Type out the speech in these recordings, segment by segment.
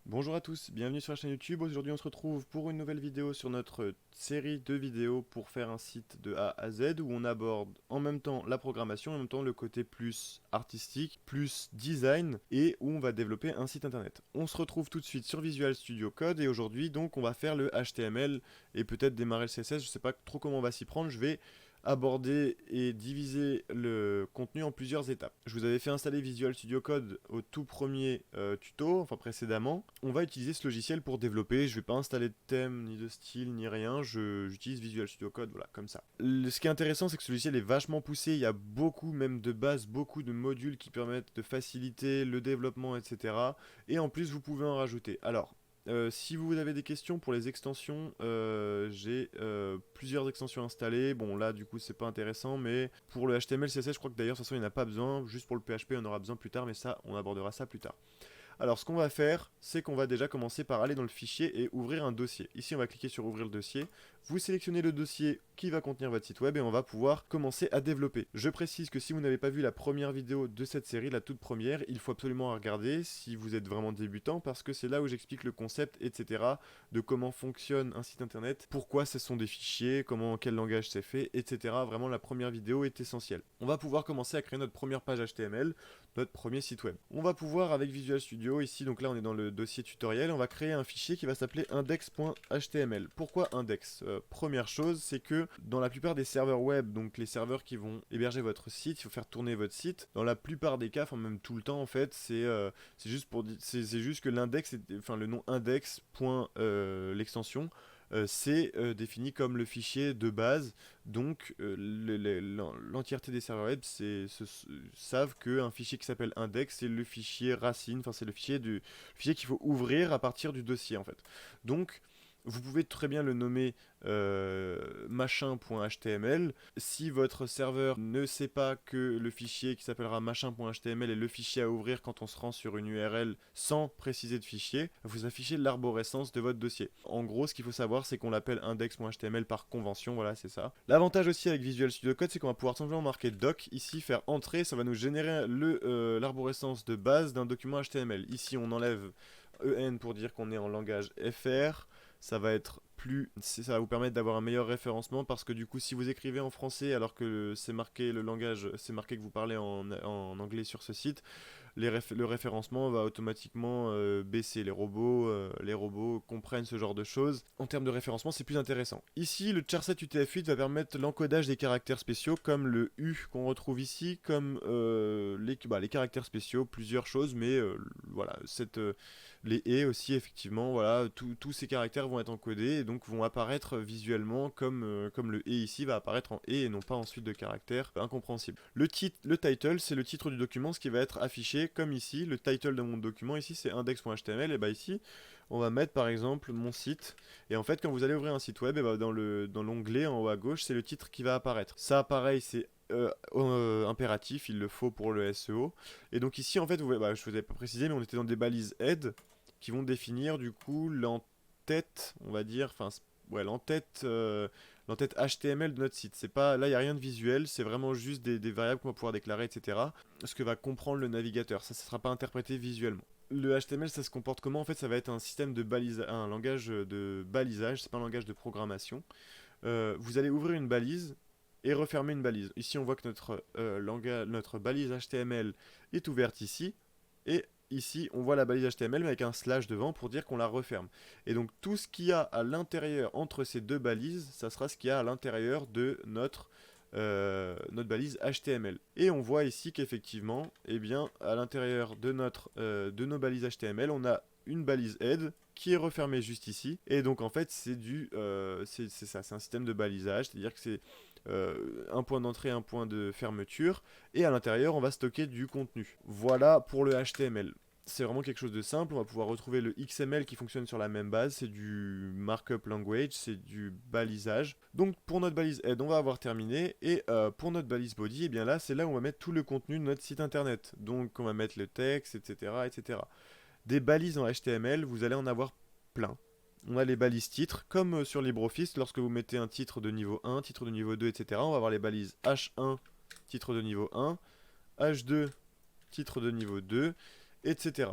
Bonjour à tous, bienvenue sur la chaîne YouTube. Aujourd'hui on se retrouve pour une nouvelle vidéo sur notre série de vidéos pour faire un site de A à Z où on aborde en même temps la programmation, en même temps le côté plus artistique, plus design et où on va développer un site internet. On se retrouve tout de suite sur Visual Studio Code et aujourd'hui donc on va faire le HTML et peut-être démarrer le CSS, je sais pas trop comment on va s'y prendre, je vais aborder et diviser le contenu en plusieurs étapes. Je vous avais fait installer Visual Studio Code au tout premier tuto, enfin précédemment. On va utiliser ce logiciel pour développer, je ne vais pas installer de thème, ni de style, ni rien, j'utilise Visual Studio Code, voilà, comme ça. Ce qui est intéressant, c'est que ce logiciel est vachement poussé, il y a beaucoup même de bases, beaucoup de modules qui permettent de faciliter le développement, etc. Et en plus, vous pouvez en rajouter. Alors, si vous avez des questions pour les extensions, j'ai plusieurs extensions installées. Bon, là, du coup, c'est pas intéressant, mais pour le HTML, CSS, je crois que d'ailleurs, de toute façon, il n'y en a pas besoin. Juste pour le PHP, on en aura besoin plus tard, mais ça, on abordera ça plus tard. Alors, ce qu'on va faire, c'est qu'on va déjà commencer par aller dans le fichier et ouvrir un dossier. Ici, on va cliquer sur ouvrir le dossier. Vous sélectionnez le dossier qui va contenir votre site web et on va pouvoir commencer à développer. Je précise que si vous n'avez pas vu la première vidéo de cette série, la toute première, il faut absolument la regarder si vous êtes vraiment débutant parce que c'est là où j'explique le concept, etc. de comment fonctionne un site internet, pourquoi ce sont des fichiers, quel langage c'est fait, etc. Vraiment, la première vidéo est essentielle. On va pouvoir commencer à créer notre première page HTML, notre premier site web. On va pouvoir avec Visual Studio, ici donc là on est dans le dossier tutoriel, on va créer un fichier qui va s'appeler index.html. Pourquoi index Première chose, c'est que dans la plupart des serveurs web, donc les serveurs qui vont héberger votre site, il faut faire tourner votre site. Dans la plupart des cas, enfin même tout le temps en fait, c'est juste que l'index, enfin le nom index. L'extension c'est défini comme le fichier de base. Donc l'entièreté des serveurs web savent qu'un fichier qui s'appelle index, c'est le fichier racine, enfin c'est le fichier qu'il faut ouvrir à partir du dossier en fait. Donc vous pouvez très bien le nommer machin.html. Si votre serveur ne sait pas que le fichier qui s'appellera machin.html est le fichier à ouvrir quand on se rend sur une URL sans préciser de fichier, vous affichez l'arborescence de votre dossier. En gros, ce qu'il faut savoir, c'est qu'on l'appelle index.html par convention, voilà, c'est ça. L'avantage aussi avec Visual Studio Code, c'est qu'on va pouvoir simplement marquer doc, ici faire entrer, ça va nous générer l'arborescence de base d'un document HTML. Ici, on enlève EN pour dire qu'on est en langage FR. Ça va vous permettre d'avoir un meilleur référencement parce que du coup si vous écrivez en français alors que c'est marqué le langage, c'est marqué que vous parlez en anglais sur ce site, le référencement va automatiquement baisser. Les robots comprennent ce genre de choses. En termes de référencement, c'est plus intéressant. Ici, le charset UTF-8 va permettre l'encodage des caractères spéciaux, comme le U qu'on retrouve ici, comme les caractères spéciaux, plusieurs choses, mais voilà, les et aussi, effectivement, voilà, tous ces caractères vont être encodés et donc vont apparaître visuellement comme le et ici va apparaître en et non pas en suite de caractères incompréhensibles. Le title, c'est le titre du document, ce qui va être affiché comme ici. Le title de mon document ici, c'est index.html. Et bah ici, on va mettre par exemple mon site. Et en fait, quand vous allez ouvrir un site web, et bah dans l'onglet en haut à gauche, c'est le titre qui va apparaître. Ça, pareil, c'est impératif, il le faut pour le SEO. Et donc ici, en fait, je vous avais pas précisé, mais on était dans des balises head qui vont définir du coup l'entête, on va dire, enfin, ouais, l'entête HTML de notre site. C'est pas, là, il n'y a rien de visuel, c'est vraiment juste des variables qu'on va pouvoir déclarer, etc. Ce que va comprendre le navigateur. Ça ne sera pas interprété visuellement. Le HTML, ça se comporte comment? En fait, ça va être un système de balisage, un langage de balisage, c'est pas un langage de programmation. Vous allez ouvrir une balise et refermer une balise. Ici, on voit que notre balise HTML est ouverte ici. Et ici, on voit la balise HTML mais avec un slash devant pour dire qu'on la referme. Et donc, tout ce qu'il y a à l'intérieur entre ces deux balises, ça sera ce qu'il y a à l'intérieur de notre balise HTML. Et on voit ici qu'effectivement, eh bien, à l'intérieur de nos balises HTML, on a une balise head qui est refermée juste ici. Et donc en fait c'est ça, c'est un système de balisage, c'est-à-dire que c'est un point d'entrée, un point de fermeture, et à l'intérieur on va stocker du contenu. Voilà pour le HTML. C'est vraiment quelque chose de simple, on va pouvoir retrouver le XML qui fonctionne sur la même base, c'est du markup language, c'est du balisage. Donc pour notre balise head, on va avoir terminé, et pour notre balise body, et bien là c'est là où on va mettre tout le contenu de notre site internet. Donc on va mettre le texte, etc. etc. Des balises en HTML, vous allez en avoir plein. On a les balises titres, comme sur LibreOffice, lorsque vous mettez un titre de niveau 1, titre de niveau 2, etc. On va avoir les balises H1, titre de niveau 1, H2, titre de niveau 2, etc.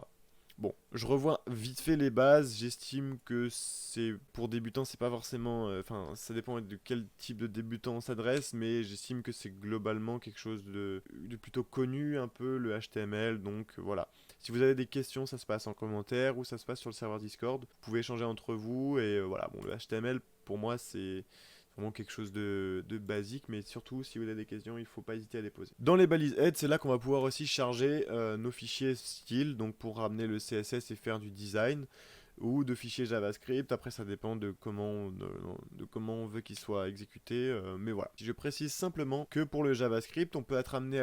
Bon, je revois vite fait les bases. J'estime que c'est pour débutants, c'est pas forcément. Enfin, ça dépend de quel type de débutant on s'adresse, mais j'estime que c'est globalement quelque chose de plutôt connu, un peu le HTML. Donc voilà. Si vous avez des questions, ça se passe en commentaire ou ça se passe sur le serveur Discord. Vous pouvez échanger entre vous et voilà. Bon, le HTML pour moi c'est vraiment quelque chose de basique, mais surtout si vous avez des questions, il ne faut pas hésiter à les poser. Dans les balises head, c'est là qu'on va pouvoir aussi charger nos fichiers style, donc pour ramener le CSS et faire du design, ou de fichiers JavaScript. Après, ça dépend de comment on veut qu'il soit exécuté, mais voilà. Si je précise simplement que pour le JavaScript, on peut être amené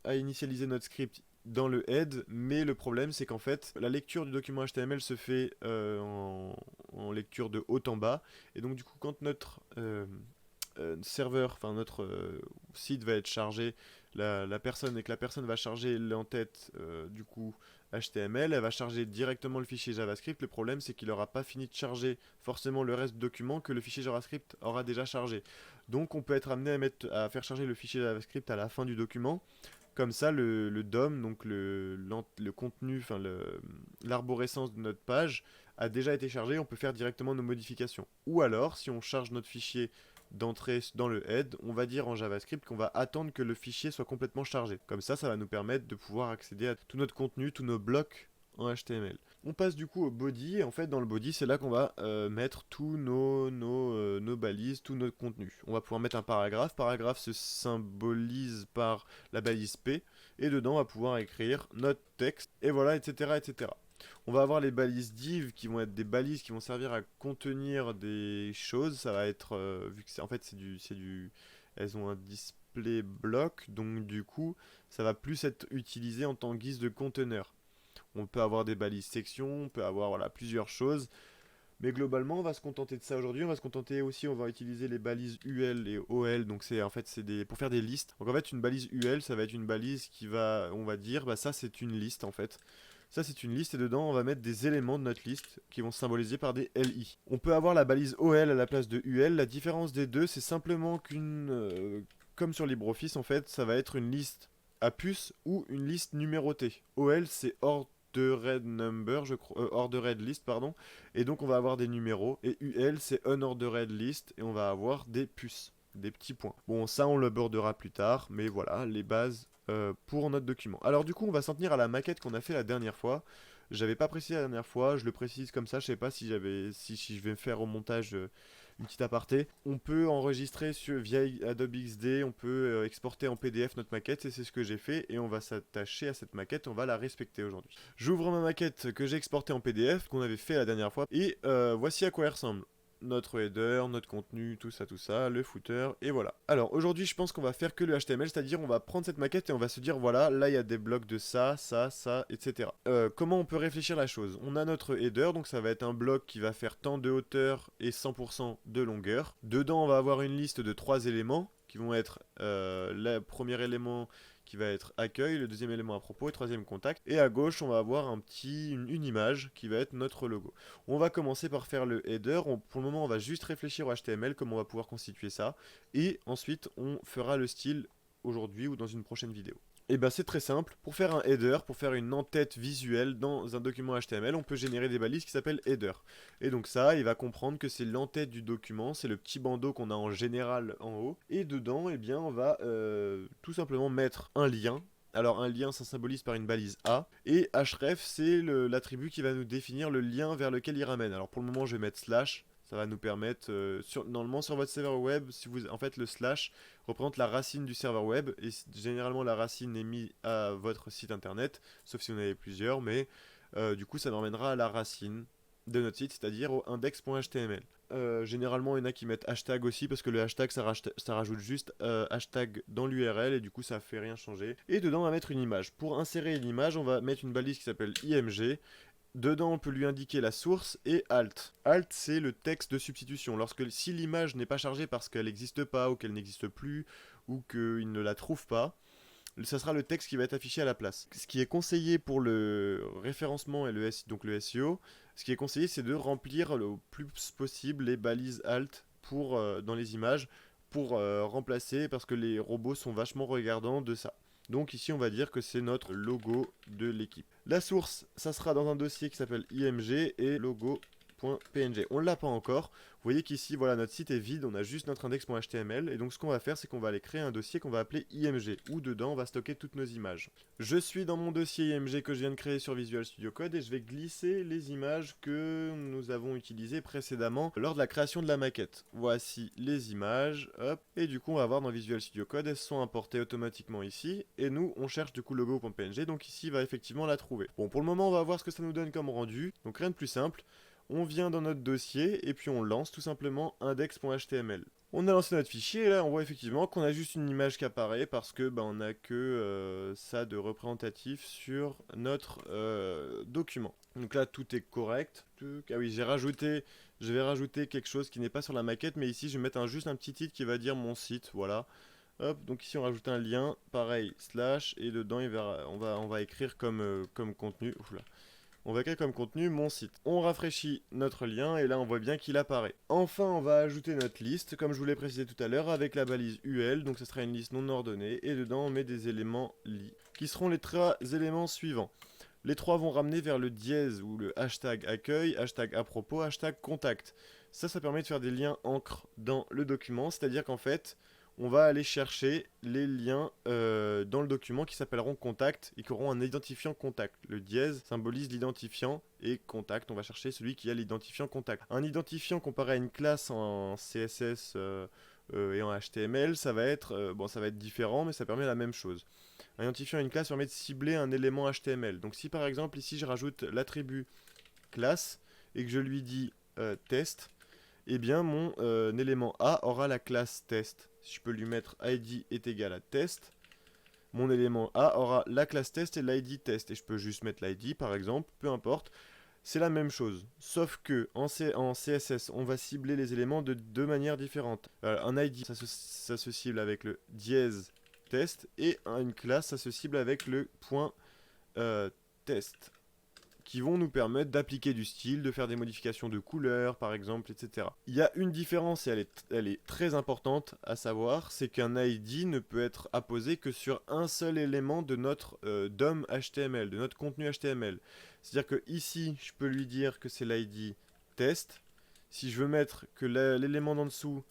à initialiser notre script dans le head, mais le problème c'est qu'en fait la lecture du document HTML se fait en lecture de haut en bas, et donc du coup quand notre serveur, enfin notre site va être chargé, la personne, et que la personne va charger l'entête du coup HTML, elle va charger directement le fichier JavaScript. Le problème c'est qu'il n'aura pas fini de charger forcément le reste du document que le fichier JavaScript aura déjà chargé. Donc on peut être amené à faire charger le fichier JavaScript à la fin du document. Comme ça, le DOM, donc le contenu, enfin l'arborescence de notre page, a déjà été chargé, on peut faire directement nos modifications. Ou alors, si on charge notre fichier d'entrée dans le head, on va dire en JavaScript qu'on va attendre que le fichier soit complètement chargé. Comme ça va nous permettre de pouvoir accéder à tout notre contenu, tous nos blocs en HTML. On passe du coup au body, et en fait dans le body c'est là qu'on va mettre tous nos balises, tout notre contenu. On va pouvoir mettre un paragraphe, paragraphe se symbolise par la balise P, et dedans on va pouvoir écrire notre texte, et voilà, etc. etc. On va avoir les balises div qui vont être des balises qui vont servir à contenir des choses. Ça va être, vu que en fait elles ont un display block, donc du coup ça va plus être utilisé en tant que guise de conteneur. On peut avoir des balises sections, on peut avoir voilà, plusieurs choses. Mais globalement, on va se contenter de ça aujourd'hui. On va se contenter aussi, on va utiliser les balises UL et OL. Donc c'est en fait pour faire des listes. Donc en fait, une balise UL, ça va être une balise qui va, on va dire, bah ça c'est une liste en fait. Ça c'est une liste, et dedans on va mettre des éléments de notre liste qui vont se symboliser par des LI. On peut avoir la balise OL à la place de UL. La différence des deux, c'est simplement comme sur LibreOffice en fait, ça va être une liste à puce ou une liste numérotée. OL c'est ordered number, ordered list pardon, et donc on va avoir des numéros, et UL c'est unordered list, et on va avoir des puces, des petits points. Bon, ça on le bordera plus tard, mais voilà les bases pour notre document. Alors du coup on va s'en tenir à la maquette qu'on a fait la dernière fois. J'avais pas précisé la dernière fois, je le précise comme ça, je sais pas si je vais faire au montage une petite aparté. On peut enregistrer via Adobe XD, on peut exporter en PDF notre maquette, et c'est ce que j'ai fait, et on va s'attacher à cette maquette, on va la respecter aujourd'hui. J'ouvre ma maquette que j'ai exportée en PDF, qu'on avait fait la dernière fois, et voici à quoi elle ressemble. Notre header, notre contenu, tout ça, le footer, et voilà. Alors aujourd'hui je pense qu'on va faire que le HTML, c'est-à-dire on va prendre cette maquette et on va se dire voilà, là il y a des blocs de ça, etc. Comment on peut réfléchir la chose? On a notre header, donc ça va être un bloc qui va faire tant de hauteur et 100% de longueur. Dedans on va avoir une liste de 3 éléments qui vont être le premier élément qui va être accueil, le deuxième élément à propos et troisième contact. Et à gauche, on va avoir une image qui va être notre logo. On va commencer par faire le header. Pour le moment, on va juste réfléchir au HTML, comment on va pouvoir constituer ça. Et ensuite, on fera le style aujourd'hui ou dans une prochaine vidéo. Et bien c'est très simple, pour faire un header, pour faire une en-tête visuelle dans un document HTML, on peut générer des balises qui s'appellent header. Et donc ça, il va comprendre que c'est l'en-tête du document, c'est le petit bandeau qu'on a en général en haut. Et dedans, eh bien, on va tout simplement mettre un lien. Alors un lien, ça symbolise par une balise A. Et href, c'est l'attribut qui va nous définir le lien vers lequel il ramène. Alors pour le moment, je vais mettre slash. Ça va nous permettre, normalement sur votre serveur web, en fait le slash représente la racine du serveur web, et généralement la racine est mise à votre site internet, sauf si vous en avez plusieurs, mais du coup ça nous ramènera à la racine de notre site, c'est-à-dire au index.html. Généralement il y en a qui mettent hashtag aussi, parce que le hashtag ça rajoute juste hashtag dans l'URL, et du coup ça fait rien changer. Et dedans on va mettre une image. Pour insérer l'image, on va mettre une balise qui s'appelle img. Dedans, on peut lui indiquer la source et alt. Alt, c'est le texte de substitution. Si l'image n'est pas chargée parce qu'elle n'existe pas, ou qu'elle n'existe plus, ou qu'il ne la trouve pas, ça sera le texte qui va être affiché à la place. Ce qui est conseillé pour le référencement et donc le SEO, ce qui est conseillé, c'est de remplir le plus possible les balises alt dans les images, pour remplacer, parce que les robots sont vachement regardants de ça. Donc ici on va dire que c'est notre logo de l'équipe. La source, ça sera dans un dossier qui s'appelle img et logo.png. On ne l'a pas encore. Vous voyez qu'ici, voilà, notre site est vide, on a juste notre index.html. Et donc ce qu'on va faire, c'est qu'on va aller créer un dossier qu'on va appeler img, où dedans on va stocker toutes nos images. Je suis dans mon dossier img que je viens de créer sur Visual Studio Code et je vais glisser les images que nous avons utilisées précédemment lors de la création de la maquette. Voici les images, hop, et du coup on va voir dans Visual Studio Code, elles sont importées automatiquement ici, et nous on cherche du coup logo.png, donc ici il va effectivement la trouver. Bon, pour le moment on va voir ce que ça nous donne comme rendu, donc rien de plus simple. On vient dans notre dossier et puis on lance tout simplement index.html. On a lancé notre fichier et là on voit effectivement qu'on a juste une image qui apparaît parce que on n'a que ça de représentatif sur notre document. Donc là tout est correct. Ah oui, je vais rajouter quelque chose qui n'est pas sur la maquette, mais ici je vais mettre juste un petit titre qui va dire mon site, voilà. Hop, donc ici on rajoute un lien, pareil, slash, et dedans on va écrire comme contenu. Oula. On va créer comme contenu mon site. On rafraîchit notre lien et là on voit bien qu'il apparaît. Enfin on va ajouter notre liste comme je vous l'ai précisé tout à l'heure avec la balise UL, donc ce sera une liste non ordonnée et dedans on met des éléments li qui seront les 3 éléments suivants. Les 3 vont ramener vers le dièse ou le hashtag accueil, hashtag à propos, hashtag contact. Ça permet de faire des liens encre dans le document, c'est-à-dire qu'en fait on va aller chercher les liens dans le document qui s'appelleront contact et qui auront un identifiant contact. Le dièse symbolise l'identifiant et contact, on va chercher celui qui a l'identifiant contact. Un identifiant comparé à une classe en CSS et en HTML, ça va être différent, mais ça permet la même chose. Un identifiant et une classe permet de cibler un élément HTML. Donc si par exemple ici je rajoute l'attribut classe et que je lui dis test, eh bien mon élément A aura la classe test. Si je peux lui mettre id est égal à test, mon élément A aura la classe test et l'id test. Et je peux juste mettre l'id par exemple, peu importe. C'est la même chose, sauf que en CSS, on va cibler les éléments de deux manières différentes. Un id, ça se cible avec le dièse test, et une classe, ça se cible avec le point test, qui vont nous permettre d'appliquer du style, de faire des modifications de couleurs par exemple, etc. Il y a une différence et elle est très importante à savoir, c'est qu'un ID ne peut être apposé que sur un seul élément de notre DOM HTML, de notre contenu HTML. C'est-à-dire que ici, je peux lui dire que c'est l'ID test. Si je veux mettre que l'élément d'en dessous,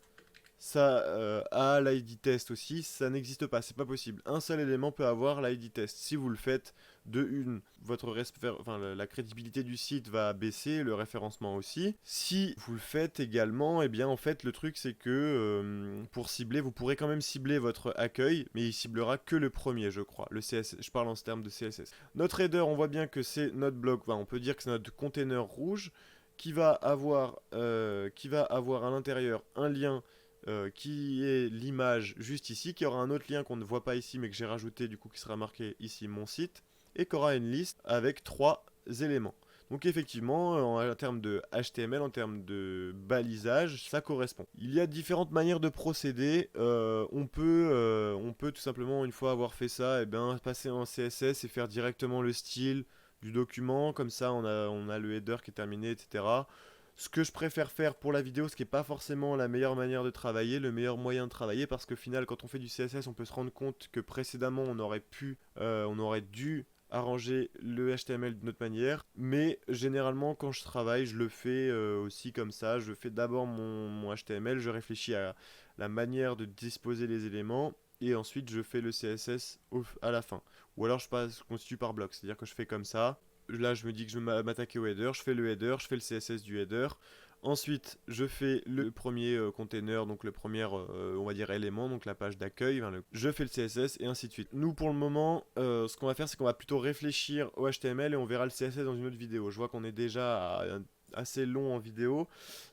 ça a l'ID test aussi, ça n'existe pas, c'est pas possible. Un seul élément peut avoir l'ID test. Si vous le faites, la crédibilité du site va baisser, le référencement aussi. Si vous le faites également, eh bien en fait le truc c'est que pour cibler, vous pourrez quand même cibler votre accueil, mais il ciblera que le premier, je crois. Le CSS, je parle en termes de CSS. Notre header, on voit bien que c'est notre bloc, on peut dire que c'est notre container rouge qui va avoir à l'intérieur un lien qui est l'image juste ici, qui aura un autre lien qu'on ne voit pas ici mais que j'ai rajouté du coup qui sera marqué ici mon site, et qui aura une liste avec 3 éléments. Donc effectivement, en termes de HTML, en termes de balisage, ça correspond. Il y a différentes manières de procéder. On peut tout simplement, une fois avoir fait ça, passer en CSS et faire directement le style du document. Comme ça, on a le header qui est terminé, etc. Ce que je préfère faire pour la vidéo, ce qui n'est pas forcément la meilleure manière de travailler, le meilleur moyen de travailler, parce qu'au final, quand on fait du CSS, on peut se rendre compte que précédemment, on aurait dû arranger le HTML d'une autre manière, mais généralement quand je travaille je le fais aussi comme ça. Je fais d'abord mon HTML, je réfléchis à la manière de disposer les éléments et ensuite je fais le CSS à la fin, ou alors je constitue par bloc, c'est à dire que je fais comme ça. Là je me dis que je vais m'attaquer au header, je fais le header, je fais le CSS du header. Ensuite, je fais le premier container, donc le premier, on va dire, élément, donc la page d'accueil. Je fais le CSS et ainsi de suite. Nous, pour le moment, ce qu'on va faire, c'est qu'on va plutôt réfléchir au HTML et on verra le CSS dans une autre vidéo. Je vois qu'on est déjà assez long en vidéo,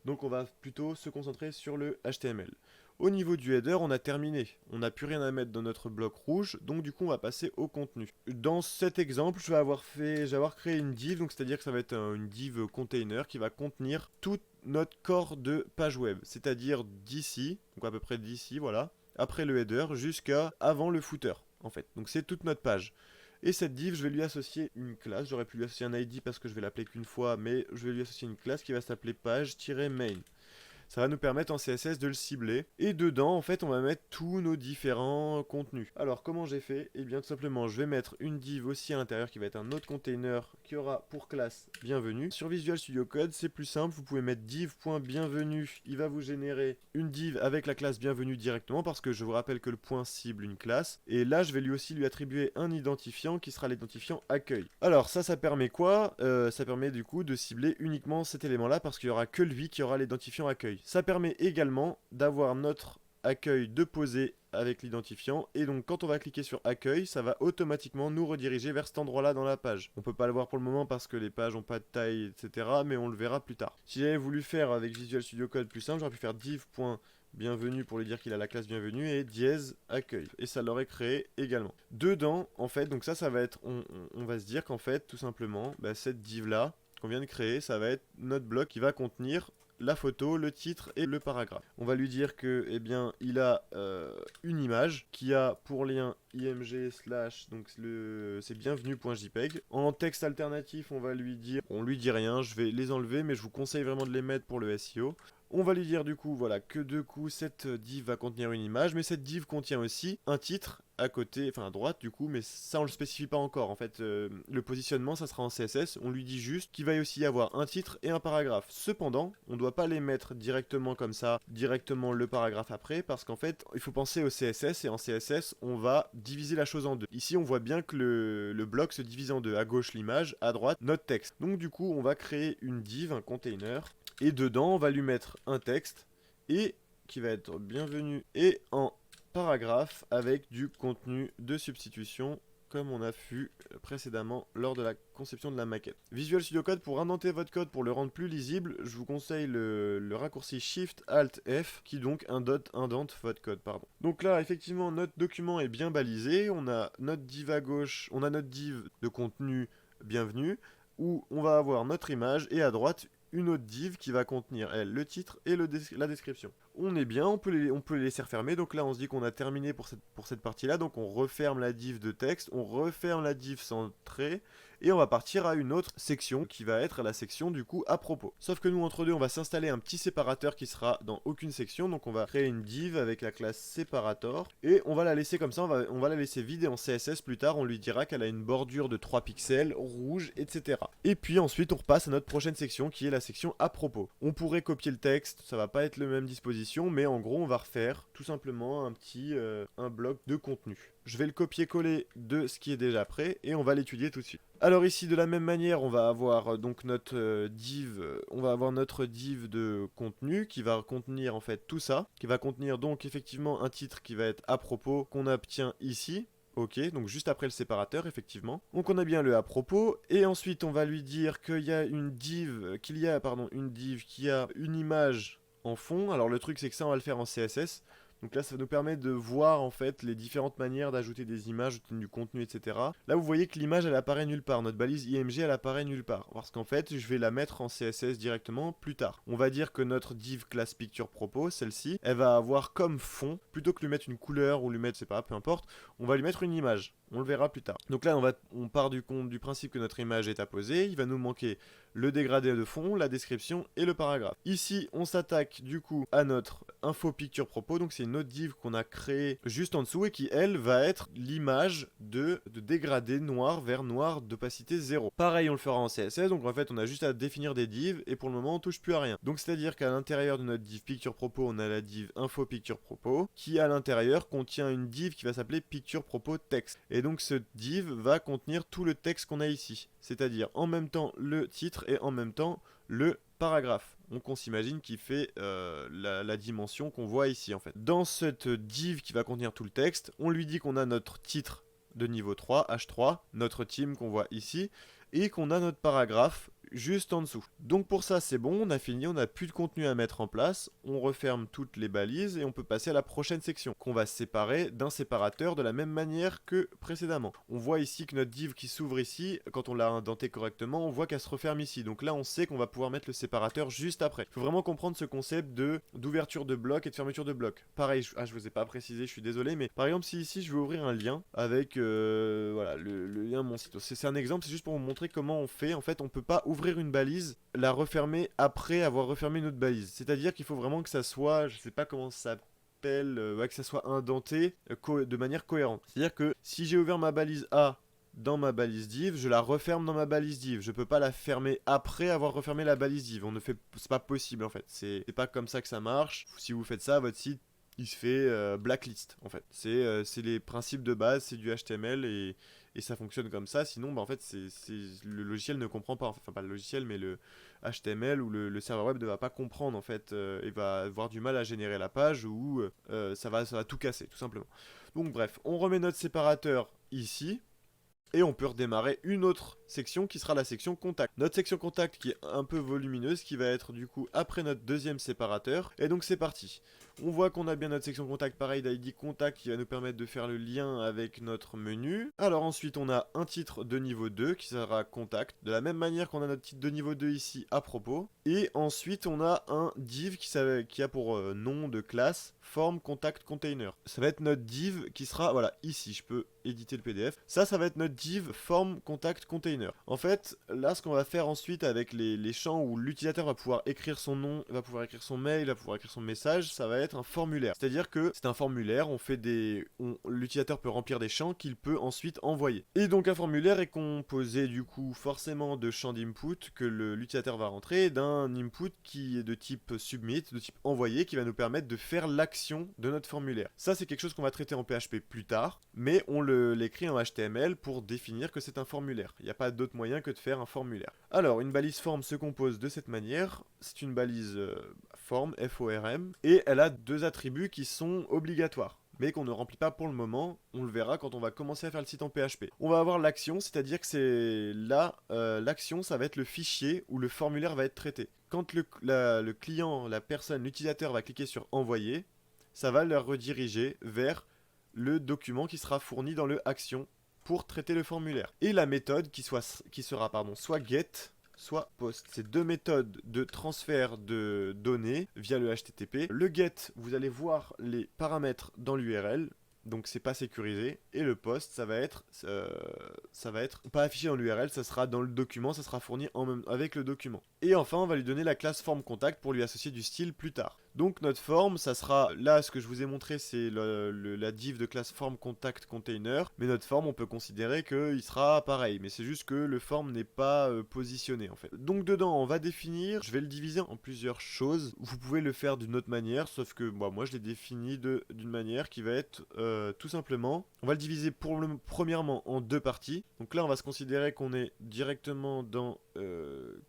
donc on va plutôt se concentrer sur le HTML. Au niveau du header, on a terminé. On n'a plus rien à mettre dans notre bloc rouge, donc du coup on va passer au contenu. Dans cet exemple, je vais avoir créé une div, donc c'est-à-dire que ça va être une div container qui va contenir tout notre corps de page web, c'est-à-dire d'ici, donc à peu près d'ici, voilà, après le header, jusqu'à avant le footer, en fait. Donc c'est toute notre page. Et cette div, je vais lui associer une classe. J'aurais pu lui associer un ID parce que je vais l'appeler qu'une fois, mais je vais lui associer une classe qui va s'appeler page-main. Ça va nous permettre en CSS de le cibler. Et dedans, en fait, on va mettre tous nos différents contenus. Alors, comment j'ai fait? Eh bien, tout simplement, je vais mettre une div aussi à l'intérieur qui va être un autre container qui aura pour classe bienvenue. Sur Visual Studio Code, c'est plus simple. Vous pouvez mettre div.bienvenue. Il va vous générer une div avec la classe bienvenue directement parce que je vous rappelle que le point cible une classe. Et là, je vais lui attribuer un identifiant qui sera l'identifiant accueil. Alors, ça permet quoi? Ça permet du coup de cibler uniquement cet élément-là parce qu'il n'y aura que lui qui aura l'identifiant accueil. Ça permet également d'avoir notre accueil de poser avec l'identifiant et donc quand on va cliquer sur accueil, ça va automatiquement nous rediriger vers cet endroit là dans la page. On peut pas le voir pour le moment parce que les pages n'ont pas de taille, etc., mais on le verra plus tard. Si j'avais voulu faire avec Visual Studio Code plus simple, j'aurais pu faire div.bienvenue pour lui dire qu'il a la classe bienvenue et dièse accueil, et ça l'aurait créé également. Dedans, en fait, donc ça va être, on va se dire qu'en fait, tout simplement, cette div là qu'on vient de créer, ça va être notre bloc qui va contenir la photo, le titre et le paragraphe. On va lui dire que, eh bien, il a une image qui a pour lien img slash, donc c'est bienvenue.jpg. En texte alternatif, on lui dit rien, je vais les enlever, mais je vous conseille vraiment de les mettre pour le SEO. On va lui dire du coup, voilà, que de coup, cette div va contenir une image, mais cette div contient aussi un titre à côté, enfin à droite du coup, mais ça on le spécifie pas encore. En fait, le positionnement, ça sera en CSS. On lui dit juste qu'il va aussi y avoir un titre et un paragraphe. Cependant, on ne doit pas les mettre directement comme ça, directement le paragraphe après, parce qu'en fait, il faut penser au CSS, et en CSS, on va diviser la chose en deux. Ici, on voit bien que le bloc se divise en deux. À gauche, l'image, à droite, notre texte. Donc du coup, on va créer une div, un container, et dedans, on va lui mettre un texte, et qui va être bienvenu, et en paragraphe avec du contenu de substitution comme on a vu précédemment lors de la conception de la maquette. Visual Studio Code, pour indenter votre code, pour le rendre plus lisible, je vous conseille le raccourci Shift Alt F qui donc indente votre code. Donc là, effectivement, notre document est bien balisé. On a notre div à gauche, on a notre div de contenu bienvenue où on va avoir notre image et à droite une autre div qui va contenir, elle, le titre et la description. On est bien, on peut les laisser refermer. Donc là, on se dit qu'on a terminé pour cette partie-là. Donc on referme la div de texte, on referme la div centrée, et on va partir à une autre section qui va être la section du coup à propos. Sauf que nous, entre deux, on va s'installer un petit séparateur qui sera dans aucune section. Donc on va créer une div avec la classe separator, et on va la laisser comme ça, on va la laisser vide, et en CSS plus tard, on lui dira qu'elle a une bordure de 3 pixels, rouge, etc. Et puis ensuite, on repasse à notre prochaine section qui est la section à propos. On pourrait copier le texte, ça va pas être le même disposition, mais en gros, on va refaire tout simplement un bloc de contenu. Je vais le copier-coller de ce qui est déjà prêt et on va l'étudier tout de suite. Alors ici, de la même manière, on va avoir donc notre div de contenu qui va contenir en fait tout ça, qui va contenir donc effectivement un titre qui va être à propos qu'on obtient ici. Ok, donc juste après le séparateur, effectivement. Donc on a bien le à propos, et ensuite on va lui dire qu'il y a une div qui a une image en fond. Alors le truc c'est que ça on va le faire en CSS. Donc là ça nous permet de voir en fait les différentes manières d'ajouter des images, du contenu, etc. Là vous voyez que l'image elle apparaît nulle part, notre balise IMG elle apparaît nulle part. Parce qu'en fait je vais la mettre en CSS directement plus tard. On va dire que notre div class picture propos, celle-ci, elle va avoir comme fond, plutôt que lui mettre une couleur ou lui mettre, c'est pas, peu importe, on va lui mettre une image. On le verra plus tard. Donc là on part du principe que notre image est apposée, il va nous manquer le dégradé de fond, la description et le paragraphe. Ici, on s'attaque du coup à notre info picture propos, donc c'est une autre div qu'on a créée juste en dessous et qui, elle, va être l'image de dégradé noir vers noir d'opacité 0. Pareil, on le fera en CSS, donc en fait, on a juste à définir des divs et pour le moment, on touche plus à rien. Donc c'est-à-dire qu'à l'intérieur de notre div picture propos, on a la div info picture propos qui, à l'intérieur, contient une div qui va s'appeler picture propos texte. Et donc, ce div va contenir tout le texte qu'on a ici, c'est-à-dire en même temps le titre et en même temps le paragraphe. Donc on s'imagine qu'il fait la dimension qu'on voit ici en fait. Dans cette div qui va contenir tout le texte, on lui dit qu'on a notre titre de niveau 3, H3, notre team qu'on voit ici, et qu'on a notre paragraphe juste en dessous. Donc pour ça c'est bon, on a fini, on n'a plus de contenu à mettre en place, on referme toutes les balises et on peut passer à la prochaine section qu'on va séparer d'un séparateur de la même manière que précédemment. On voit ici que notre div qui s'ouvre ici, quand on l'a indenté correctement, on voit qu'elle se referme ici. Donc là on sait qu'on va pouvoir mettre le séparateur juste après. Il faut vraiment comprendre ce concept d'ouverture de bloc et de fermeture de bloc. Pareil, je vous ai pas précisé, je suis désolé, mais par exemple si ici je veux ouvrir un lien avec voilà, le lien de mon site. C'est un exemple, c'est juste pour vous montrer comment on fait. En fait on peut pas ouvrir une balise, la refermer après avoir refermé une autre balise. C'est-à-dire qu'il faut vraiment que ça soit, je sais pas comment ça s'appelle, ouais, que ça soit indenté de manière cohérente. C'est-à-dire que si j'ai ouvert ma balise A dans ma balise div, je la referme dans ma balise div. Je peux pas la fermer après avoir refermé la balise div. C'est pas possible en fait. C'est pas comme ça que ça marche. Si vous faites ça, votre site il se fait blacklist en fait. C'est les principes de base, c'est du HTML et ça fonctionne comme ça. Sinon, bah, en fait, le logiciel ne comprend pas. Enfin, pas le logiciel, mais le HTML ou le serveur web ne va pas comprendre en fait. Et va avoir du mal à générer la page ou ça va tout casser tout simplement. Donc bref, on remet notre séparateur ici. Et on peut redémarrer une autre section qui sera la section contact. Notre section contact qui est un peu volumineuse, qui va être du coup après notre deuxième séparateur. Et donc c'est parti. On voit qu'on a bien notre section contact, pareil d'ID contact qui va nous permettre de faire le lien avec notre menu. Alors ensuite on a un titre de niveau 2 qui sera contact. De la même manière qu'on a notre titre de niveau 2 ici à propos. Et ensuite on a un div qui a pour nom de classe form contact container. Ça va être notre div qui sera, voilà, ici, je peux éditer le PDF. Ça va être notre div form contact container. En fait, là, ce qu'on va faire ensuite avec les champs où l'utilisateur va pouvoir écrire son nom, va pouvoir écrire son mail, va pouvoir écrire son message, ça va être un formulaire. C'est-à-dire que c'est un formulaire, l'utilisateur peut remplir des champs qu'il peut ensuite envoyer. Et donc un formulaire est composé du coup forcément de champs d'input que l'utilisateur va rentrer, d'un input qui est de type submit, de type envoyé, qui va nous permettre de faire l'action de notre formulaire. Ça, c'est quelque chose qu'on va traiter en PHP plus tard, mais on l'écrit en HTML pour définir que c'est un formulaire. Il n'y a pas d'autre moyen que de faire un formulaire. Alors, une balise form se compose de cette manière. C'est une balise form, F-O-R-M, et elle a deux attributs qui sont obligatoires, mais qu'on ne remplit pas pour le moment. On le verra quand on va commencer à faire le site en PHP. On va avoir l'action, c'est-à-dire que c'est là, l'action, ça va être le fichier où le formulaire va être traité. Quand le client, la personne, l'utilisateur va cliquer sur envoyer, ça va le rediriger vers le document qui sera fourni dans le action pour traiter le formulaire. Et la méthode qui sera soit get, soit post. C'est deux méthodes de transfert de données via le HTTP. Le get, vous allez voir les paramètres dans l'URL. Donc c'est pas sécurisé, et le post ça va être pas affiché dans l'URL, ça sera dans le document, ça sera fourni avec le document. Et enfin on va lui donner la classe form contact pour lui associer du style plus tard. Donc notre form, ça sera, là ce que je vous ai montré c'est la div de classe form contact container, mais notre form on peut considérer qu'il sera pareil, mais c'est juste que le form n'est pas positionné en fait. Donc dedans on va définir, je vais le diviser en plusieurs choses, vous pouvez le faire d'une autre manière, sauf que moi je l'ai défini d'une manière qui va être tout simplement, on va le diviser premièrement en deux parties. Donc là on va se considérer qu'on est directement dans,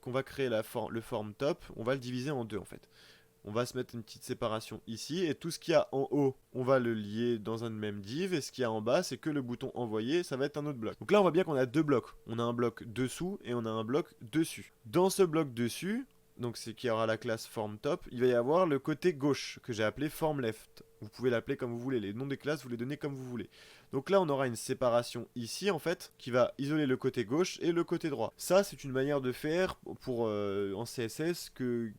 qu'on va créer le form top, on va le diviser en deux en fait. On va se mettre une petite séparation ici, et tout ce qu'il y a en haut, on va le lier dans un même div, et ce qu'il y a en bas, c'est que le bouton envoyer, ça va être un autre bloc. Donc là, on voit bien qu'on a deux blocs. On a un bloc dessous, et on a un bloc dessus. Dans ce bloc dessus, donc c'est qui aura la classe form top, il va y avoir le côté gauche, que j'ai appelé form left. Vous pouvez l'appeler comme vous voulez, les noms des classes, vous les donnez comme vous voulez. Donc là, on aura une séparation ici, en fait, qui va isoler le côté gauche et le côté droit. Ça, c'est une manière de faire en CSS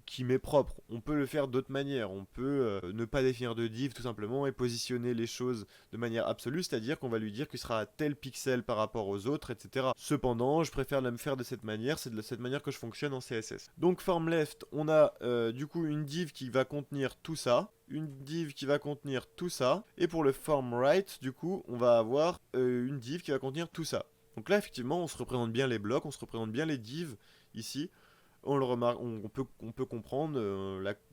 qui m'est propre. On peut le faire d'autres manières. On peut ne pas définir de div, tout simplement, et positionner les choses de manière absolue, c'est-à-dire qu'on va lui dire qu'il sera à tel pixel par rapport aux autres, etc. Cependant, je préfère me faire de cette manière. C'est de cette manière que je fonctionne en CSS. Donc, form left, on a du coup une div qui va contenir tout ça. Une div qui va contenir tout ça, et pour le form right, du coup, on va avoir une div qui va contenir tout ça. Donc là, effectivement, on se représente bien les blocs, on se représente bien les divs ici. On le remarque, on peut comprendre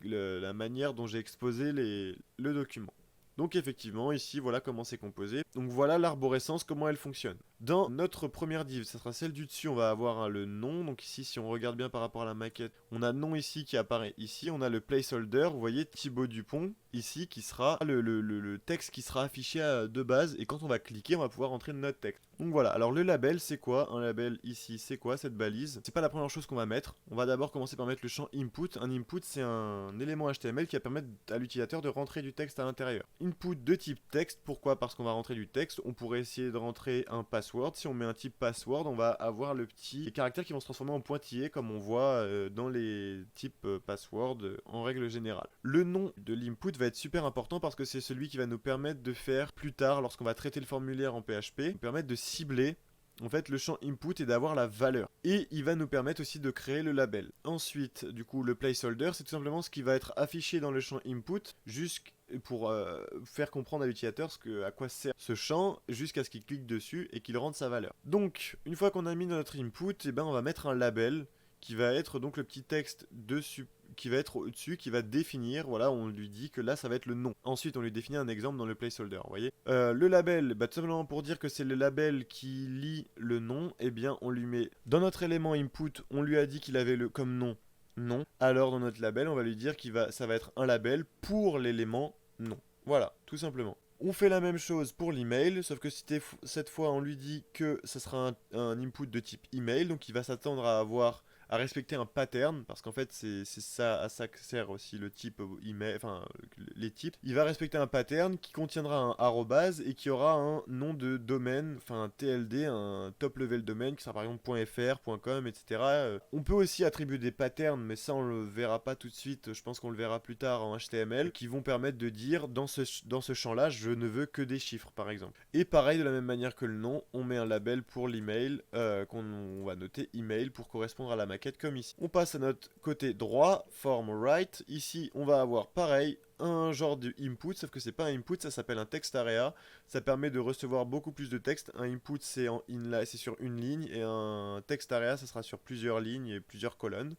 la manière dont j'ai exposé le document. Donc effectivement, ici, voilà comment c'est composé. Donc voilà l'arborescence, comment elle fonctionne. Dans notre première div, ça sera celle du dessus, on va avoir le nom. Donc ici, si on regarde bien par rapport à la maquette, on a nom ici qui apparaît ici. On a le placeholder, vous voyez, Thibaut Dupont, ici, qui sera le texte qui sera affiché de base. Et quand on va cliquer, on va pouvoir entrer notre texte. Donc voilà, alors le label, c'est quoi? Un label ici, c'est quoi cette balise? C'est pas la première chose qu'on va mettre. On va d'abord commencer par mettre le champ input. Un input, c'est un élément HTML qui va permettre à l'utilisateur de rentrer du texte à l'intérieur. Input de type texte, pourquoi? Parce qu'on va rentrer du texte. On pourrait essayer de rentrer un password. Si on met un type password, on va avoir les caractères qui vont se transformer en pointillés, comme on voit dans les types password en règle générale. Le nom de l'input va être super important parce que c'est celui qui va nous permettre de faire plus tard, lorsqu'on va traiter le formulaire en PHP, nous permettre de cibler en fait le champ input est d'avoir la valeur. Et il va nous permettre aussi de créer le label. Ensuite, du coup, le placeholder, c'est tout simplement ce qui va être affiché dans le champ input pour faire comprendre à l'utilisateur à quoi sert ce champ jusqu'à ce qu'il clique dessus et qu'il rende sa valeur. Donc, une fois qu'on a mis notre input, eh ben, on va mettre un label qui va être donc le petit texte dessus, qui va être au-dessus, qui va définir, voilà, on lui dit que là ça va être le nom. Ensuite on lui définit un exemple dans le placeholder, vous voyez. Le label, bah, tout simplement pour dire que c'est le label qui lit le nom, eh bien on lui met, dans notre élément input, on lui a dit qu'il avait comme nom non. Alors dans notre label, on va lui dire ça va être un label pour l'élément non. Voilà, tout simplement. On fait la même chose pour l'email, sauf que cette fois on lui dit que ça sera un input de type email, donc il va s'attendre à respecter un pattern, parce qu'en fait c'est ça à ça que sert aussi le type email, enfin les types. Il va respecter un pattern qui contiendra un arrobase et qui aura un nom de domaine, enfin un TLD, un top level domaine qui sera par exemple .fr, .com, etc. On peut aussi attribuer des patterns, mais ça on le verra pas tout de suite, je pense qu'on le verra plus tard en HTML, qui vont permettre de dire dans ce champ-là, je ne veux que des chiffres par exemple. Et pareil, de la même manière que le nom, on met un label pour l'email qu'on va noter email pour correspondre à la maquette comme ici. On passe à notre côté droit, form right. Ici, on va avoir pareil un genre de input, sauf que c'est pas un input, ça s'appelle un text area. Ça permet de recevoir beaucoup plus de texte. Un input, c'est sur une ligne, et un text area, ça sera sur plusieurs lignes et plusieurs colonnes.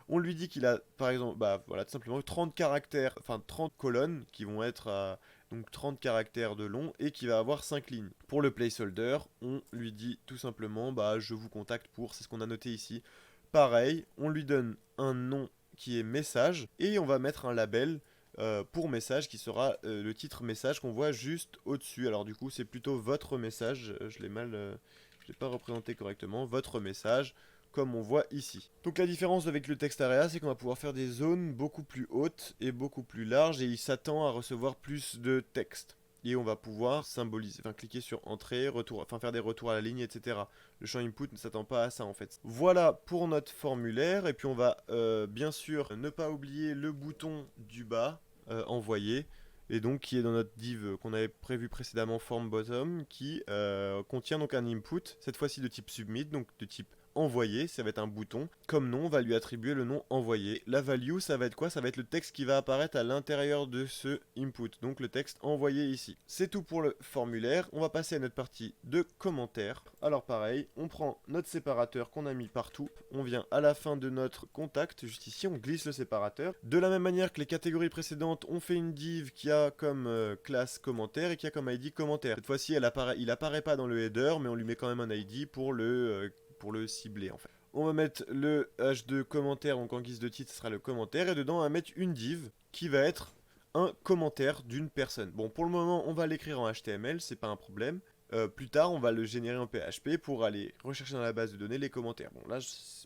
On lui dit qu'il a, par exemple, bah voilà, tout simplement 30 caractères, enfin 30 colonnes qui vont être donc 30 caractères de long et qui va avoir 5 lignes. Pour le placeholder, on lui dit tout simplement, bah je vous contacte pour, c'est ce qu'on a noté ici. Pareil, on lui donne un nom qui est message et on va mettre un label pour message qui sera le titre message qu'on voit juste au-dessus. Alors du coup, c'est plutôt votre message, je l'ai pas représenté correctement, votre message, comme on voit ici. Donc la différence avec le text area, c'est qu'on va pouvoir faire des zones beaucoup plus hautes et beaucoup plus larges et il s'attend à recevoir plus de texte. Et on va pouvoir symboliser, cliquer sur entrée, retour, faire des retours à la ligne, etc. Le champ input ne s'attend pas à ça en fait. Voilà pour notre formulaire. Et puis on va bien sûr ne pas oublier le bouton du bas, envoyer. Et donc qui est dans notre div qu'on avait prévu précédemment, form bottom, qui contient donc un input, cette fois-ci de type submit, donc de type envoyer, ça va être un bouton. Comme nom, on va lui attribuer le nom envoyé. La value, ça va être quoi? Ça va être le texte qui va apparaître à l'intérieur de ce input, donc le texte envoyé ici. C'est tout pour le formulaire. On va passer à notre partie de commentaires. Alors pareil, on prend notre séparateur qu'on a mis partout. On vient à la fin de notre contact, juste ici, on glisse le séparateur. De la même manière que les catégories précédentes, on fait une div qui a comme classe commentaire et qui a comme ID commentaire. Cette fois-ci, il apparaît pas dans le header, mais on lui met quand même un ID pour le cibler en fait. On va mettre le h2 commentaire, donc en guise de titre, ce sera le commentaire, et dedans on va mettre une div qui va être un commentaire d'une personne. Bon, pour le moment, on va l'écrire en HTML, c'est pas un problème. Plus tard, on va le générer en PHP pour aller rechercher dans la base de données les commentaires. Bon, là,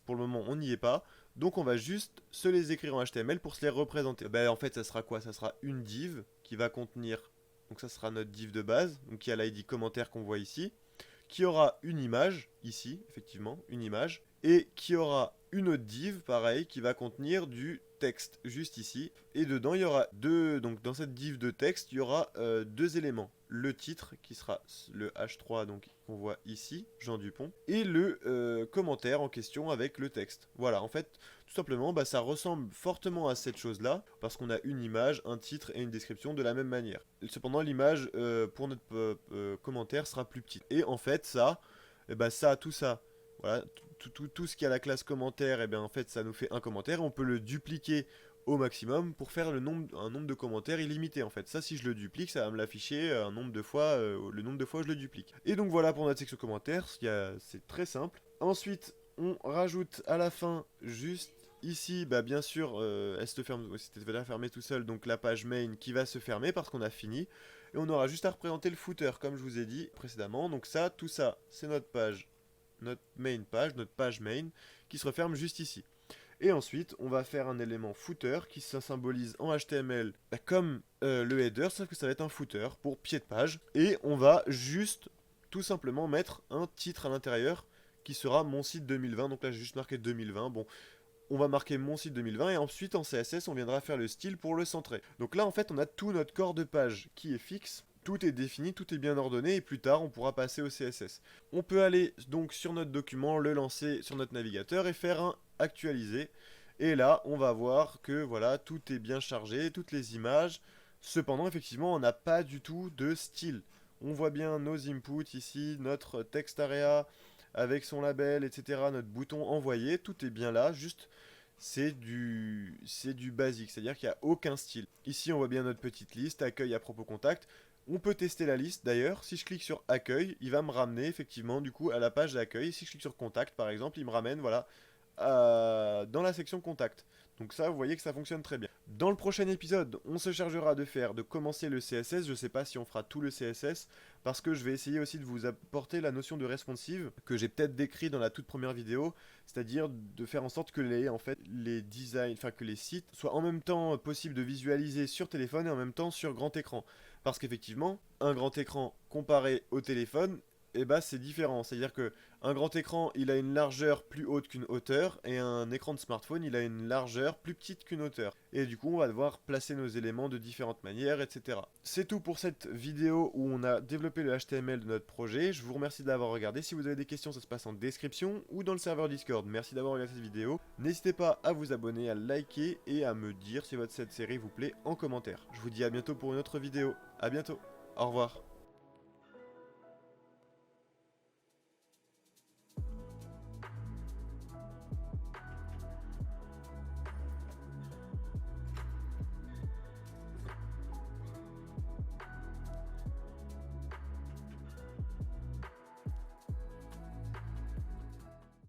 pour le moment, on n'y est pas. Donc, on va juste se les écrire en HTML pour se les représenter. En fait, ça sera quoi? Ça sera une div qui va contenir... Donc, ça sera notre div de base, donc qui a l'ID commentaire qu'on voit ici, qui aura une image, ici, effectivement, une image, et qui aura une autre div, pareil, qui va contenir du texte, juste ici. Et dedans, il y aura donc dans cette div de texte, il y aura deux éléments. Le titre, qui sera le H3, donc qu'on voit ici, Jean Dupont, et le commentaire en question avec le texte. Voilà, en fait, tout simplement, ça ressemble fortement à cette chose-là, parce qu'on a une image, un titre et une description de la même manière. Cependant, l'image pour notre commentaire sera plus petite. Et en fait, tout ça, voilà, tout ce qui a la classe commentaire, en fait, ça nous fait un commentaire. On peut le dupliquer au maximum pour faire un nombre de commentaires illimité en fait. Ça, si je le duplique, ça va me l'afficher un nombre de fois, le nombre de fois où je le duplique. Et donc voilà pour notre section commentaires, c'est très simple. Ensuite, on rajoute à la fin, juste ici, bien sûr, elle se ferme, c'était déjà fermé tout seul, donc la page main qui va se fermer parce qu'on a fini. Et on aura juste à représenter le footer, comme je vous ai dit précédemment. Donc ça, tout ça, c'est notre page, notre page main, qui se referme juste ici. Et ensuite, on va faire un élément footer qui se symbolise en HTML comme le header, sauf que ça va être un footer pour pied de page. Et on va juste, tout simplement, mettre un titre à l'intérieur qui sera mon site 2020. Donc là, j'ai juste marqué 2020. Bon, on va marquer mon site 2020 et ensuite, en CSS, on viendra faire le style pour le centrer. Donc là, en fait, on a tout notre corps de page qui est fixe. Tout est défini, tout est bien ordonné, et plus tard, on pourra passer au CSS. On peut aller donc sur notre document, le lancer sur notre navigateur et faire un actualiser. Et là, on va voir que voilà, tout est bien chargé, toutes les images. Cependant, effectivement, on n'a pas du tout de style. On voit bien nos inputs ici, notre text area avec son label, etc., notre bouton envoyer, tout est bien là, juste c'est du basique, c'est-à-dire qu'il n'y a aucun style. Ici, on voit bien notre petite liste, accueil à propos contact. On peut tester la liste d'ailleurs, si je clique sur accueil, il va me ramener effectivement du coup à la page d'accueil. Si je clique sur contact par exemple, il me ramène voilà dans la section contact. Donc ça, vous voyez que ça fonctionne très bien. Dans le prochain épisode, on se chargera de commencer le CSS. Je ne sais pas si on fera tout le CSS, parce que je vais essayer aussi de vous apporter la notion de responsive, que j'ai peut-être décrit dans la toute première vidéo, c'est-à-dire de faire en sorte que les designs, enfin que les sites soient en même temps possibles de visualiser sur téléphone et en même temps sur grand écran. Parce qu'effectivement, un grand écran comparé au téléphone, eh ben, c'est différent. C'est-à-dire que un grand écran, il a une largeur plus haute qu'une hauteur, et un écran de smartphone, il a une largeur plus petite qu'une hauteur. Et du coup, on va devoir placer nos éléments de différentes manières, etc. C'est tout pour cette vidéo où on a développé le HTML de notre projet. Je vous remercie de l'avoir regardé. Si vous avez des questions, ça se passe en description ou dans le serveur Discord. Merci d'avoir regardé cette vidéo. N'hésitez pas à vous abonner, à liker et à me dire si cette série vous plaît en commentaire. Je vous dis à bientôt pour une autre vidéo. À bientôt. Au revoir.